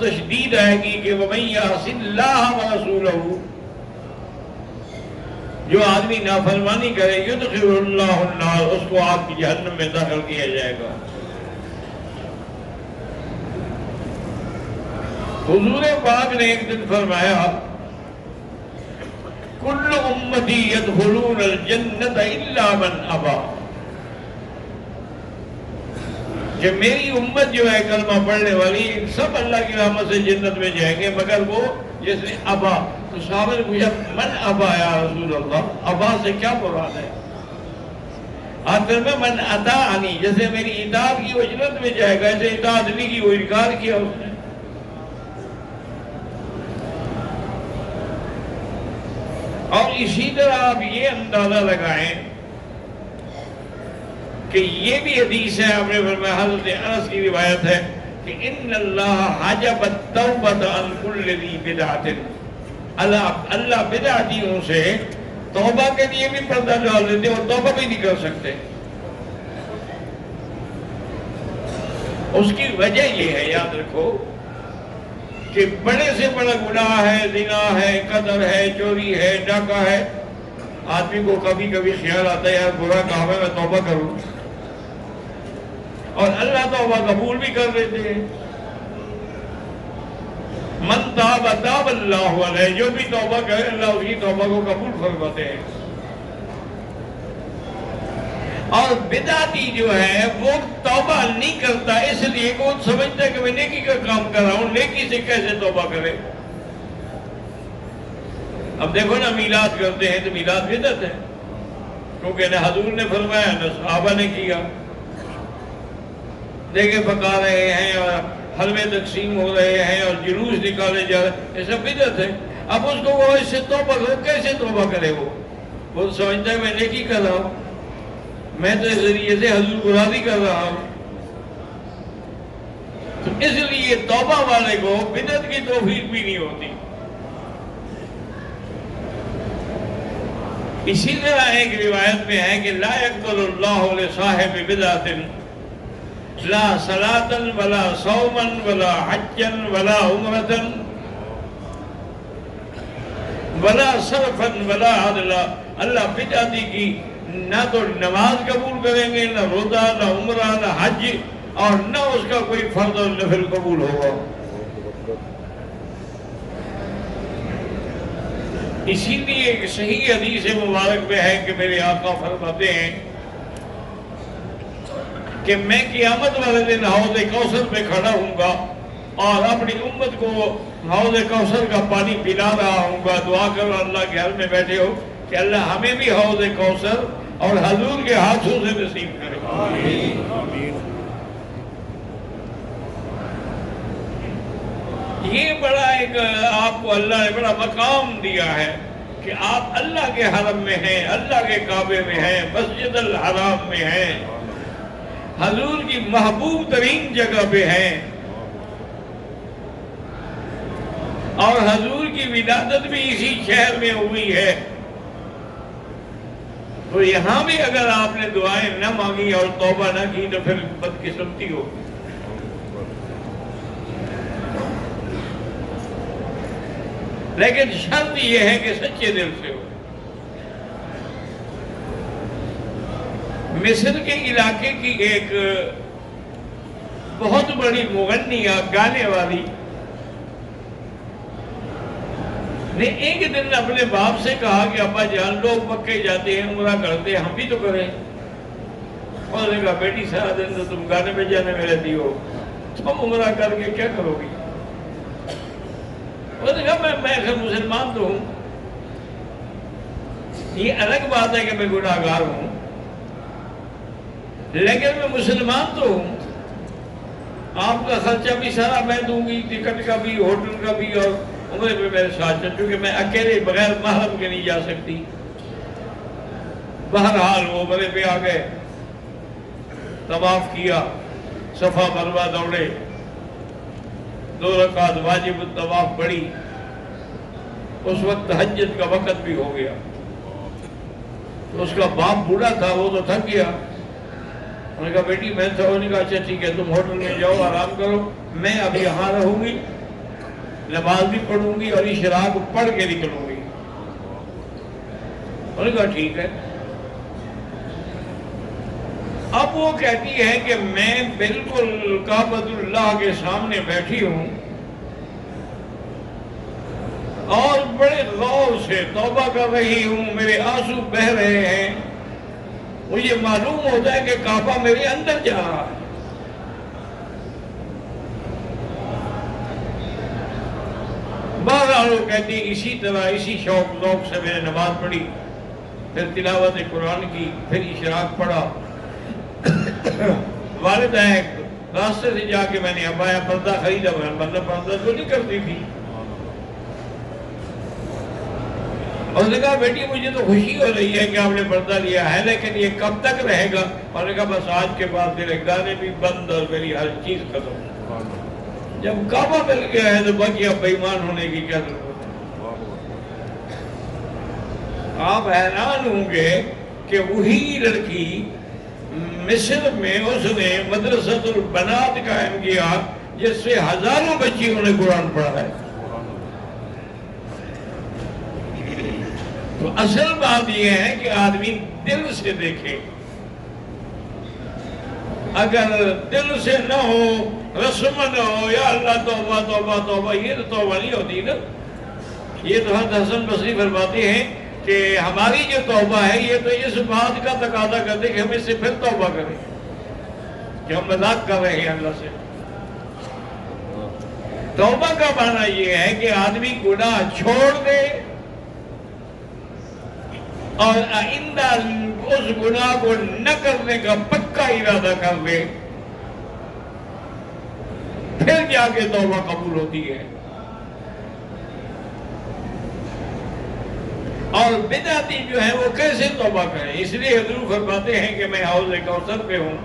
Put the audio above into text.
تشدید آئے گی کہ وَمَن يَعْصِ اللَّهَ وَرَسُولَهُ، جو آدمی نافرمانی کرے يُدْخِلُ اللَّهُ النَّارَ، اس کو آگ کی جہنم میں داخل کیا جائے گا۔ حضور پاک نے ایک دن فرمایا کل امتی يدخلون الجنت الا من ابا، کہ میری امت جو ہے کلمہ پڑھنے والی سب اللہ کی رحمت سے جنت میں جائیں گے مگر وہ جس نے ابا۔ تو صحابہ نے پوچھا من ابا یا رسول اللہ، ابا سے کیا مراد ہے؟ آخر میں من اطاعنی، جیسے میری اطاعت کی وہ جنت میں جائے گا، ایسے اطاعت نہیں کی وہ انکار کیا اس نے۔ اور اسی طرح آپ یہ اندازہ لگائیں کہ یہ بھی حدیث ہے، آپ نے فرمایا حضرت انس کی روایت ہے کہ ان اللہ حجب التوبۃ عن کل ذی بدعۃ، اللہ بدعتیوں سے توبہ کے لیے بھی پردہ ڈال دیتے اور توبہ بھی نہیں کر سکتے۔ اس کی وجہ یہ ہے، یاد رکھو، کہ بڑے سے بڑا گناہ ہے، زنا ہے، قتل ہے، چوری ہے، ڈاکہ ہے، آدمی کو کبھی کبھی خیال آتا ہے یار برا کام ہے میں توبہ کروں، اور اللہ توبہ قبول بھی کر لیتے ہیں۔ من تاب تاب اللہ علیہ، جو بھی توبہ کرے اللہ اس کی توبہ کو قبول فرماتے ہیں۔ اور بدعتی جو ہے وہ توبہ نہیں کرتا اس لیے کہ وہ سمجھتا ہے کہ میں نیکی کا کام کر رہا ہوں، نیکی سے کیسے توبہ کرے۔ اب دیکھو نا میلاد کرتے ہیں تو میلاد بدعت ہے، کیونکہ نہ حضور نے فرمایا نہ صحابہ نے کیا۔ دیکھیں پکا رہے ہیں اور حلوے تقسیم ہو رہے ہیں اور جلوس نکالے جا رہے ہیں، یہ سب بدعت ہے۔ اب اس کو وہ اس سے توبہ کرے، کیسے توبہ کرے؟ وہ سمجھتا ہے میں نیکی کر رہا ہوں، میں تو اس ذریعے سے حضور کو راضی کر رہا ہوں۔ تو اس لیے توبہ والے کو بدعت کی توفیق بھی نہیں ہوتی۔ اسی طرح ایک روایت میں ہے کہ لا يقبل اللہ لصاحب بدعۃ لا صلاۃ ولا صوما ولا حجا ولا عمرۃ ولا صرفا ولا عدلا، اللہ بدعتی کی نہ تو نماز قبول کریں گے، نہ روزہ، نہ عمرہ، نہ حج، اور نہ اس کا کوئی فرض اور نفل قبول ہوگا۔ اسی لیے ایک صحیح حدیث مبارک میں ہے کہ میرے آقا فرماتے ہیں کہ میں قیامت والے دن حوض کوثر پہ کھڑا ہوں گا اور اپنی امت کو حوض کوثر کا پانی پلا رہا ہوں گا۔ دعا کرو اللہ کے حل میں بیٹھے ہو کہ اللہ ہمیں بھی حوض کوثر اور حضور کے ہاتھوں سے نصیب کرے۔ یہ بڑا ایک آپ کو اللہ نے بڑا مقام دیا ہے کہ آپ اللہ کے حرم میں ہیں، اللہ کے کعبے میں ہیں، مسجد الحرام میں ہیں، حضور کی محبوب ترین جگہ پہ ہیں، اور حضور کی ولادت بھی اسی شہر میں ہوئی ہے۔ تو یہاں بھی اگر آپ نے دعائیں نہ مانگی اور توبہ نہ کی تو پھر بدقسمتی ہوگی۔ لیکن شرط یہ ہے کہ سچے دل سے ہو۔ مصر کے علاقے کی ایک بہت بڑی مغنیہ، گانے والی، نے ایک دن اپنے باپ سے کہا کہ ابا جان لوگ مکے جاتے ہیں، عمرہ کرتے ہیں، ہم بھی تو کریں۔ اور نے کہا بیٹی سارا دن تو تم گانے میں جانے میں رہتی ہو، تم عمرہ کر کے کیا کرو گی؟ اور نے کہا میں خیر مسلمان تو ہوں، یہ الگ بات ہے کہ میں گناہ گار ہوں، لیکن میں مسلمان تو ہوں، آپ کا خرچہ بھی سارا میں دوں گی، ٹکٹ کا بھی، ہوٹل کا بھی، اور عمرے پہ میرے ساتھ چل، چونکہ میں اکیلے بغیر محرم کے نہیں جا سکتی۔ بہرحال وہ عمرے پہ آ گئے، طواف کیا، صفا مروہ دوڑے، 2 رکعت واجب الطواف پڑھی۔ اس وقت تہجد کا وقت بھی ہو گیا، اس کا باپ بوڑھا تھا، وہ تو تھک گیا۔ انہوں نے کہا بیٹی میں تو، انہوں نے کہا اچھا ٹھیک ہے تم ہوٹل میں جاؤ آرام کرو، میں اب یہاں رہوں گی، نماز بھی پڑھوں گی اور اشراق پڑھ کے نکلوں گی۔ انہوں نے کہا ٹھیک ہے۔ اب وہ کہتی ہے کہ میں بالکل کعبۃ اللہ کے سامنے بیٹھی ہوں اور بڑے غور سے توبہ کر رہی ہوں، میرے آنسو بہہ رہے ہیں، مجھے معلوم ہوتا ہے کہ کعبہ میرے اندر جا رہا ہے۔ بہرحال وہ کہتی ہے اسی طرح اسی شوق ذوق سے میں نے نماز پڑھی، پھر تلاوت قرآن کی، پھر اشراق پڑھا۔ والدہ ایک راستے سے جا کے میں نے ابایا پردہ خریدا، ورنہ پردہ تو نہیں کرتی تھی۔ اور نے کہا بیٹی مجھے تو خوشی ہو رہی ہے کہ آپ نے پردہ لیا ہے، لیکن یہ کب تک رہے گا؟ اور نے کہا بس آج کے بعد میرے گانے بھی بند اور میری ہر چیز ختم۔ جب کعبہ مل گیا ہے تو باقی اب بے ایمان ہونے کی کیا ضرورت ہے؟ آپ حیران ہوں گے کہ وہی لڑکی مصر میں اس نے مدرسۃ البنات قائم کیا جس سے ہزاروں بچیوں نے قرآن پڑھا ہے۔ تو اصل بات یہ ہے کہ آدمی دل سے دیکھے، اگر دل سے نہ ہو، رسم نہ ہو، یا اللہ توبہ توبہ توبہ، یہ تو توبہ نہیں ہوتی نا۔ یہ تو حضرت حسن بصری فرماتے ہیں کہ ہماری جو توبہ ہے یہ تو اس بات کا تقاضا کرتے کہ ہم اس سے پھر توبہ کریں کہ ہم مذاق کر رہے ہیں اللہ سے۔ توبہ کا معنی یہ ہے کہ آدمی گناہ چھوڑ دے اور آئندہ اس گناہ کو نہ کرنے کا پکا ارادہ کر لے، پھر جا کے توبہ قبول ہوتی ہے۔ اور بدعتی جو ہے وہ کیسے توبہ کریں؟ اس لیے حضور فرماتے ہیں کہ میں حوض کوثر پہ ہوں،